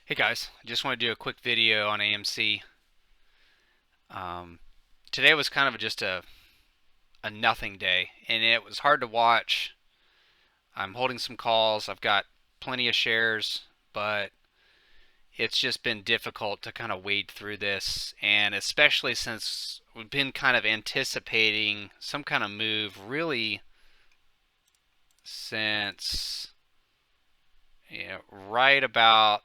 Hey guys, I just want to do a quick video on AMC. Um, Today was kind of just a nothing day, and it was hard to watch. I'm holding some calls. I've got plenty of shares, but it's just been difficult to kind of wade through this, and especially since we've been kind of anticipating some kind of move really since right about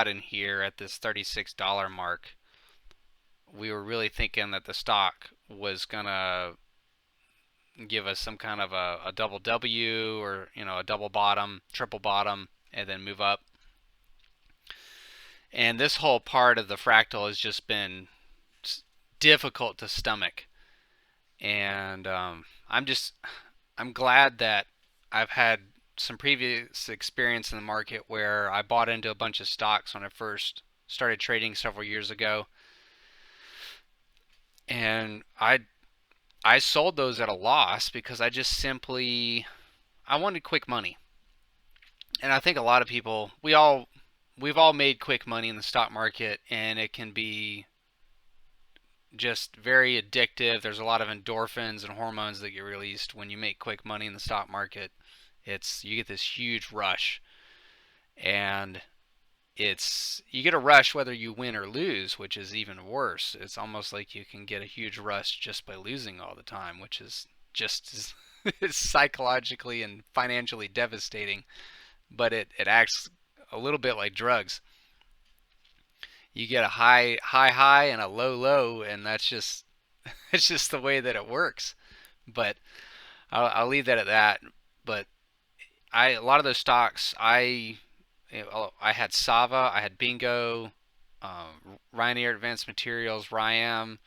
in here at this $36 mark. We were really thinking that the stock was gonna give us some kind of a double W or a double bottom, triple bottom, and then move up. And this whole part of the fractal has just been difficult to stomach. And I'm glad that I've had some previous experience in the market where I bought into a bunch of stocks when I first started trading several years ago, and I sold those at a loss because I just simply I wanted quick money. And I think a lot of people, we've all made quick money in the stock market, and it can be just very addictive. There's a lot of endorphins and hormones that get released when you make quick money in the stock market. It's you get this huge rush, and it's you get a rush whether you win or lose, which is even worse. It's almost like you can get a huge rush just by losing all the time, which is just psychologically and financially devastating. But it acts a little bit like drugs. You get a high and a low, and that's just it's just the way that it works. But I'll leave that at that. But a lot of those stocks I had Sava, I had Bingo, Ryanair Advanced Materials, RYAM,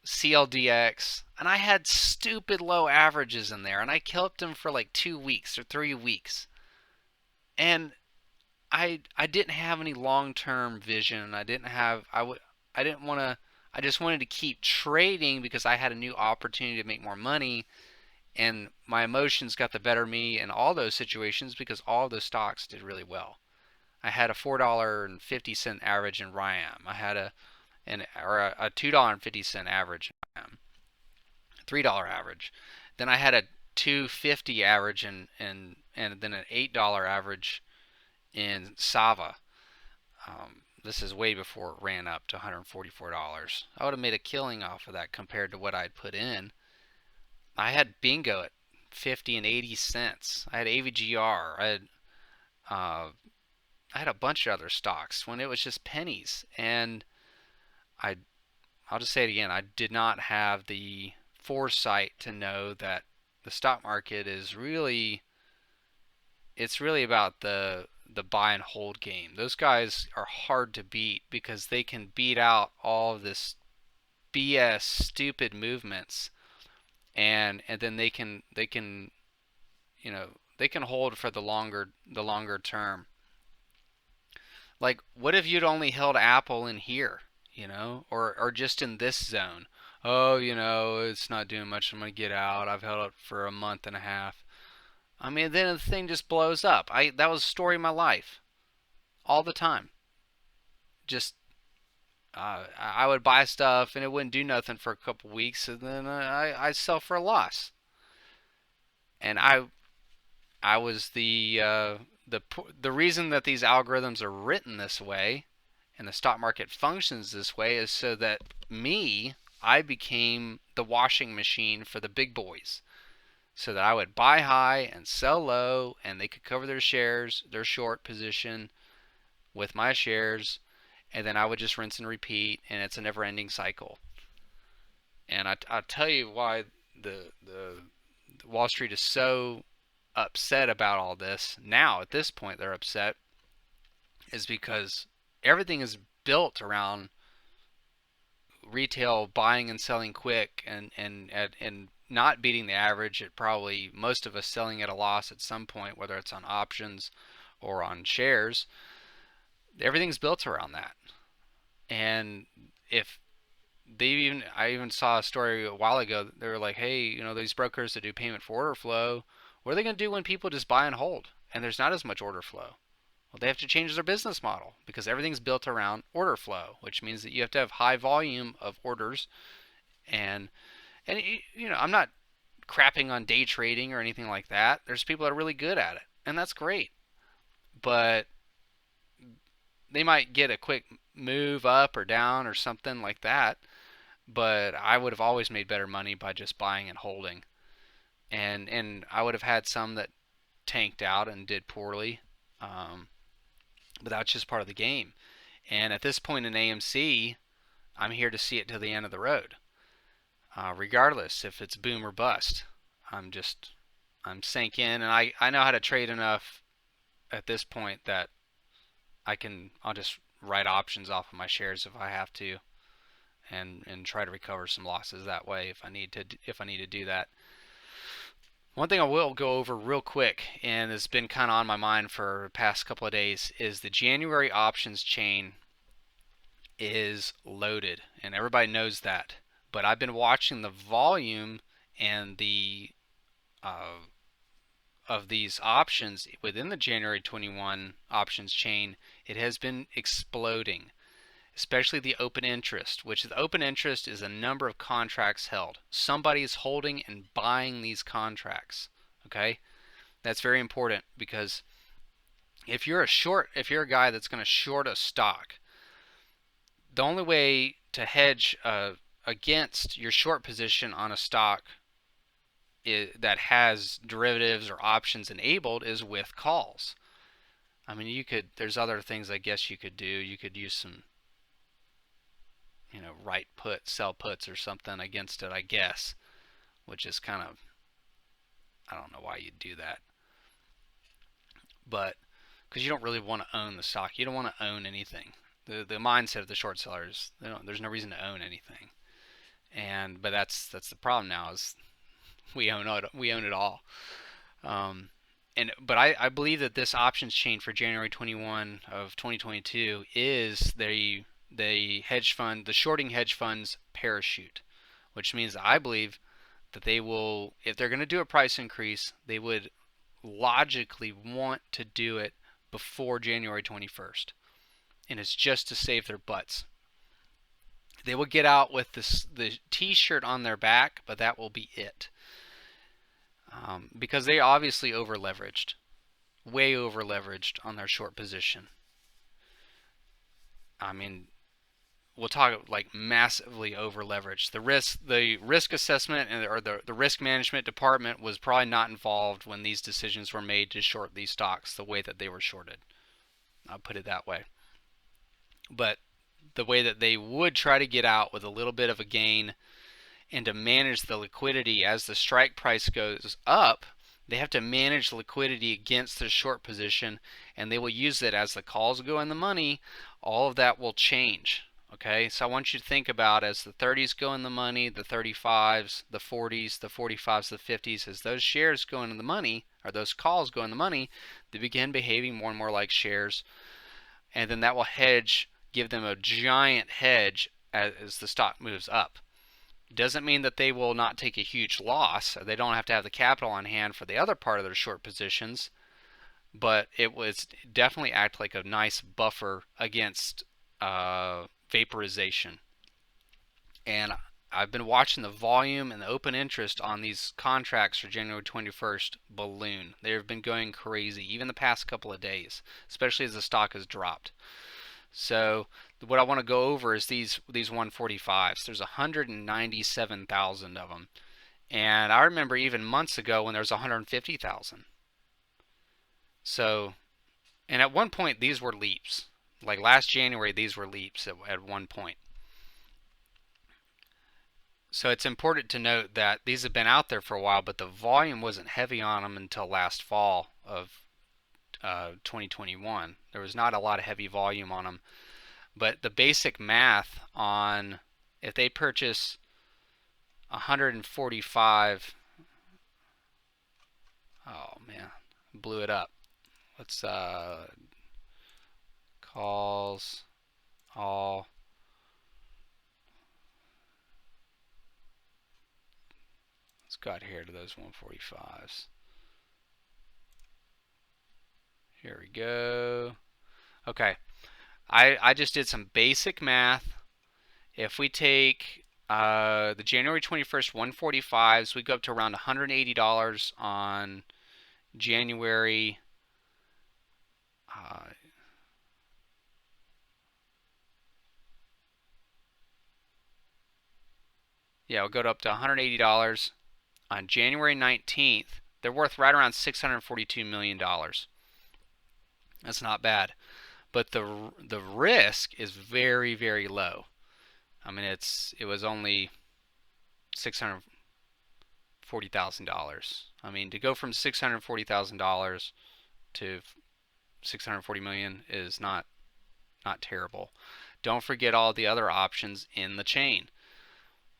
CLDX, and I had stupid low averages in there, and I kept them for like 2 weeks or 3 weeks, and I didn't have any long-term vision. I didn't want to. I just wanted to keep trading because I had a new opportunity to make more money, and my emotions got the better of me in all those situations because all those stocks did really well. I had a $4.50 average in RYAM. I had a $2.50 average in RYAM, $3 average. Then I had a 2.50 average and then an $8 average in Sava. This is way before it ran up to $144. I would have made a killing off of that compared to what I'd put in. I had Bingo at 50 and 80 cents. I had AVGR. Uh, I had a bunch of other stocks when it was just pennies. And I, I'll just say it again. I did not have the foresight to know that the stock market is really it's really about the buy and hold game. Those guys are hard to beat because they can beat out all of this BS stupid movements, and then they can hold for the longer term. Like, what if you'd only held Apple in here, or just in this zone? Oh, it's not doing much. I'm gonna get out. I've held it for a month and a half. I mean, then the thing just blows up. That was the story of my life all the time. Just I would buy stuff and it wouldn't do nothing for a couple weeks, and then I sell for a loss. And I was the reason that these algorithms are written this way and the stock market functions this way is so that I became the washing machine for the big boys, so that I would buy high and sell low, and they could cover their shares, their short position with my shares, and then I would just rinse and repeat, and it's a never-ending cycle. And I'll tell you why the Wall Street is so upset about all this now. At this point, they're upset is because everything is built around retail buying and selling quick, and not beating the average. At probably most of us selling at a loss at some point, whether it's on options or on shares. Everything's built around that. And if I even saw a story a while ago. They were like, hey, these brokers that do payment for order flow, what are they going to do when people just buy and hold? and there's not as much order flow. Well, they have to change their business model because everything's built around order flow, which means that you have to have high volume of orders. And I'm not crapping on day trading or anything like that. There's people that are really good at it, and that's great. But they might get a quick move up or down or something like that. But I would have always made better money by just buying and holding. And I would have had some that tanked out and did poorly. But that's just part of the game. And at this point in AMC, I'm here to see it to the end of the road. Regardless if it's boom or bust. I'm sank in, and I know how to trade enough at this point that I'll just write options off of my shares if I have to, and try to recover some losses that way if I need to do that. One thing I will go over real quick, and it's been kind of on my mind for the past couple of days, is the January options chain is loaded, and everybody knows that. But I've been watching the volume and the of these options within the January 21 options chain. It has been exploding, especially the open interest, which the open interest is a number of contracts held. Somebody is holding and buying these contracts. Okay, that's very important, because if you're a guy that's going to short a stock, the only way to hedge against your short position on a stock that has derivatives or options enabled is with calls. I mean, there's other things I guess you could do. You could use some, write put, sell puts or something against it, I guess, which is kind of, I don't know why you'd do that. But because you don't really want to own the stock. You don't want to own anything. The mindset of the short sellers, there's no reason to own anything. But that's the problem now, is we own it all. But I believe that this options chain for January 21 of 2022 is the hedge fund, the shorting hedge fund's parachute, which means I believe that they will, if they're going to do a price increase, they would logically want to do it before January 21st, and it's just to save their butts. They will get out with the t-shirt on their back, but that will be it. Because they obviously over-leveraged, way over-leveraged on their short position. I mean, we'll talk like massively over-leveraged. The risk assessment or the risk management department was probably not involved when these decisions were made to short these stocks the way that they were shorted. I'll put it that way. But the way that they would try to get out with a little bit of a gain and to manage the liquidity as the strike price goes up, they have to manage liquidity against the short position, and they will use it as the calls go in the money. All of that will change. Okay, so I want you to think about, as the 30s go in the money, the 35s, the 40s, the 45s, the 50s, as those shares go into the money, or those calls go in the money, they begin behaving more and more like shares, and then that will give them a giant hedge as the stock moves up. Doesn't mean that they will not take a huge loss. They don't have to have the capital on hand for the other part of their short positions, but it was definitely act like a nice buffer against vaporization. And I've been watching the volume and the open interest on these contracts for January 21st balloon. They've been going crazy, even the past couple of days, especially as the stock has dropped. So what I want to go over is these 145s. There's 197,000 of them. And I remember even months ago when there was 150,000. So, and at one point these were leaps. Like last January, these were leaps at one point. So it's important to note that these have been out there for a while, but the volume wasn't heavy on them until last fall of 2021. There was not a lot of heavy volume on them. But the basic math on, if they purchase 145, oh man, blew it up. Let's calls all. Let's go out here to those 145s. Here we go. Okay. I just did some basic math. If we take the January 21st 145s, we go up to around $180 on January. Uh, yeah, we'll go up to $180 on January 19th. They're worth right around $642 million. That's not bad, but the risk is very, very low. I mean, it was only $640,000. I mean, to go from $640,000 to 640 million is not terrible. Don't forget all the other options in the chain,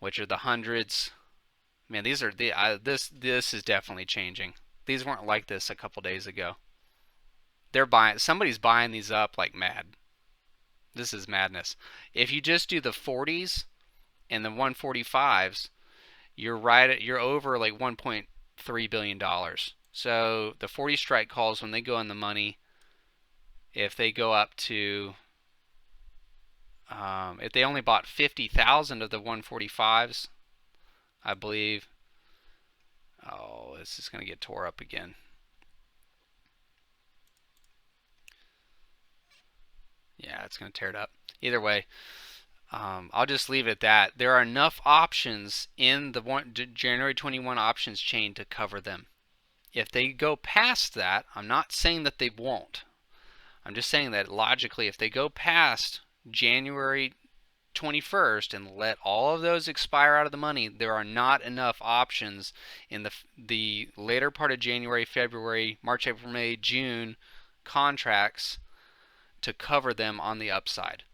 which are the hundreds. Man, these are this is definitely changing. These weren't like this a couple days ago. Somebody's buying these up like mad. This is madness. If you just do the 40s and the 145s, you're over like 1.3 billion dollars. So the 40 strike calls, when they go in the money, if they go up to if they only bought 50,000 of the 145s, I believe. Oh, this is going to get tore up again. Yeah, it's going to tear it up. Either way, I'll just leave it at that. There are enough options in the January 21 options chain to cover them. If they go past that, I'm not saying that they won't. I'm just saying that logically, if they go past January 21st and let all of those expire out of the money, there are not enough options in the later part of January, February, March, April, May, June contracts to cover them on the upside.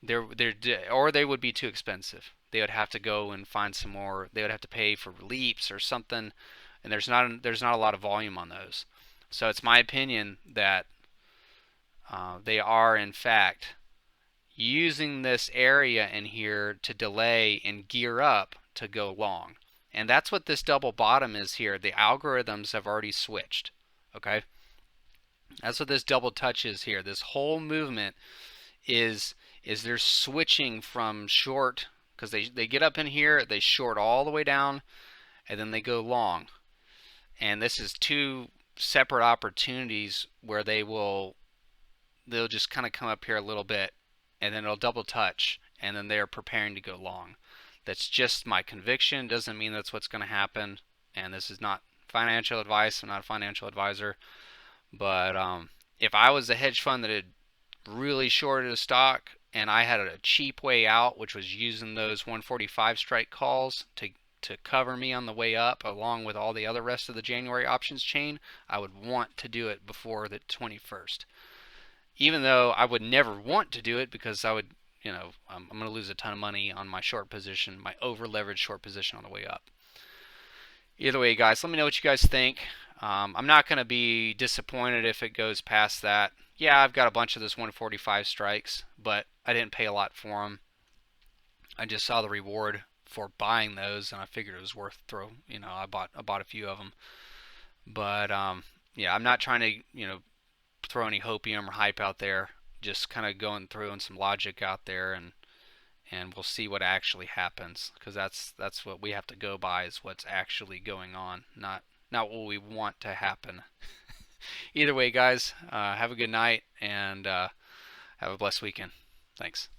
Or they would be too expensive. They would have to go and find some more. They would have to pay for leaps or something, and there's not a lot of volume on those. So it's my opinion that they are in fact using this area in here to delay and gear up to go long. And that's what this double bottom is here. The algorithms have already switched. Okay? That's what this double touch is here. This whole movement is they're switching from short, because they get up in here, they short all the way down, and then they go long. And this is two separate opportunities where they'll just kind of come up here a little bit, and then it'll double touch, and then they're preparing to go long. That's just my conviction. Doesn't mean that's what's going to happen. And this is not financial advice. I'm not a financial advisor. But if I was a hedge fund that had really shorted a stock and I had a cheap way out, which was using those 145 strike calls to cover me on the way up, along with all the other rest of the January options chain, I would want to do it before the 21st. Even though I would never want to do it, because I would, I'm going to lose a ton of money on my short position, my over leveraged short position on the way up. Either way, guys, let me know what you guys think. I'm not going to be disappointed if it goes past that. Yeah, I've got a bunch of this 145 strikes, but I didn't pay a lot for them. I just saw the reward for buying those, and I figured it was worth I bought a few of them. But yeah, I'm not trying to throw any hopium or hype out there. Just kind of going through and some logic out there, and we'll see what actually happens, because that's what we have to go by, is what's actually going on, not what we want to happen. Either way, guys, have a good night, and have a blessed weekend. Thanks.